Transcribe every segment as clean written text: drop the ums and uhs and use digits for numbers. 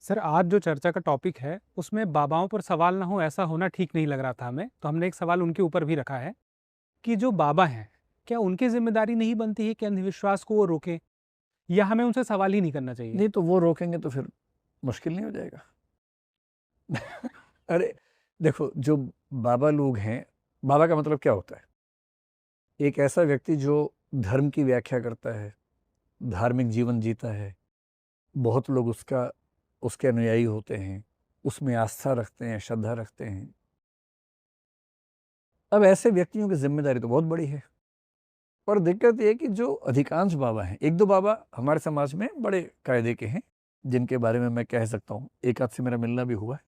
Sir, आज जो चर्चा का टॉपिक है, उसमें बाबाओं पर सवाल ना हो ऐसा होना ठीक नहीं लग रहा था हमें, तो हमने एक सवाल उनके ऊपर भी रखा है कि जो बाबा हैं, क्या उनकी ज़िम्मेदारी नहीं बनती है कि अंधविश्वास को वो रोकें या हमें उनसे सवाल ही नहीं करना चाहिए? नहीं तो वो रोकेंगे तो फिर मुश्किल नहीं हो जाएगा? अरे देखो, जो बाबा लोग हैं, बाबा का मतलब क्या होता है? एक ऐसा व्यक्ति जो धर्म की व्याख्या करता है, धार्मिक जीवन जीता है, बहुत लोग उसके अनुयायी होते हैं, उसमें आस्था रखते हैं, श्रद्धा रखते हैं। अब ऐसे व्यक्तियों की जिम्मेदारी तो बहुत बड़ी है। पर दिक्कत ये है कि जो अधिकांश बाबा हैं, एक दो बाबा हमारे समाज में बड़े कायदे के हैं, जिनके बारे में मैं कह सकता हूँ, एक आध से मेरा मिलना भी हुआ है,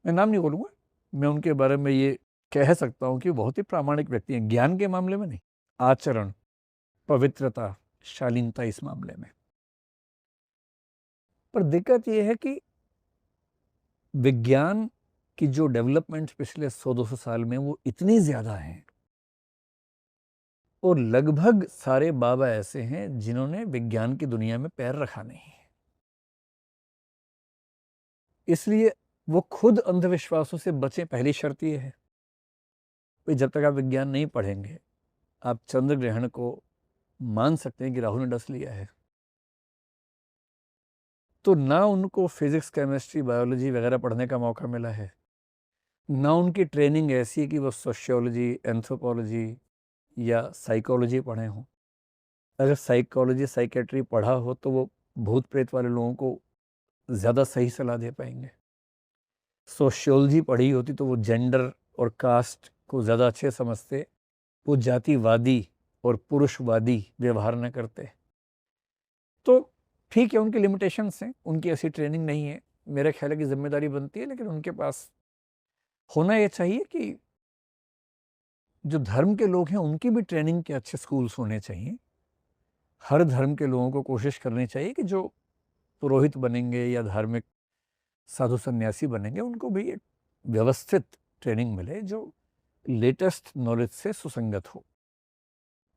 मैं नाम नहीं बोलूँगा। मैं उनके बारे में ये कह सकता हूँ कि बहुत ही प्रामाणिक व्यक्ति हैं, ज्ञान के मामले में नहीं, आचरण, पवित्रता, शालीनता इस मामले में। पर दिक्कत ये है कि विज्ञान की जो डेवलपमेंट पिछले 100-200 साल में वो इतनी ज़्यादा हैं, और लगभग सारे बाबा ऐसे हैं जिन्होंने विज्ञान की दुनिया में पैर रखा नहीं है। इसलिए वो खुद अंधविश्वासों से बचें, पहली शर्त ये है। भाई जब तक आप विज्ञान नहीं पढ़ेंगे, आप चंद्र ग्रहण को मान सकते हैं कि राहु ने डस लिया है, तो ना उनको फिजिक्स, केमिस्ट्री, बायोलॉजी वगैरह पढ़ने का मौका मिला है, ना उनकी ट्रेनिंग ऐसी है कि वो सोशियोलॉजी, एंथ्रोपोलॉजी या साइकोलॉजी पढ़े हों। अगर साइकोलॉजी, साइकेट्री पढ़ा हो तो वो भूत प्रेत वाले लोगों को ज़्यादा सही सलाह दे पाएंगे। सोशियोलॉजी पढ़ी होती तो वो जेंडर और कास्ट को ज़्यादा अच्छे समझते, वो जातिवादी और पुरुषवादी व्यवहार न करते। तो ठीक है, उनकी लिमिटेशंस हैं, उनकी ऐसी ट्रेनिंग नहीं है, मेरे ख्याल है कि जिम्मेदारी बनती है, लेकिन उनके पास होना ये चाहिए कि जो धर्म के लोग हैं उनकी भी ट्रेनिंग के अच्छे स्कूल्स होने चाहिए। हर धर्म के लोगों को कोशिश करनी चाहिए कि जो पुरोहित बनेंगे या धार्मिक साधु सन्यासी बनेंगे, उनको भी एक व्यवस्थित ट्रेनिंग मिले जो लेटेस्ट नॉलेज से सुसंगत हो।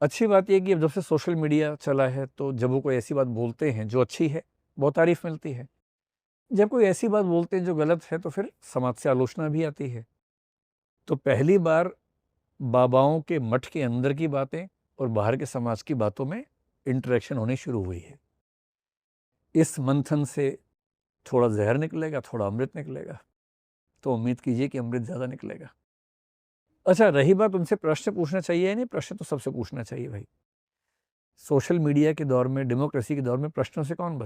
अच्छी बात यह कि अब जब से सोशल मीडिया चला है, तो जब वो कोई ऐसी बात बोलते हैं जो अच्छी है, बहुत तारीफ मिलती है। जब कोई ऐसी बात बोलते हैं जो गलत है, तो फिर समाज से आलोचना भी आती है। तो पहली बार बाबाओं के मठ के अंदर की बातें और बाहर के समाज की बातों में इंटरेक्शन होनी शुरू हुई है। इस मंथन से थोड़ा जहर निकलेगा, थोड़ा अमृत निकलेगा, तो उम्मीद कीजिए कि अमृत ज़्यादा निकलेगा। अच्छा, रही बात उनसे प्रश्न पूछना चाहिए या नहीं, प्रश्न तो सबसे पूछना चाहिए भाई। सोशल मीडिया के दौर में, डेमोक्रेसी के दौर में प्रश्नों से कौन बचे?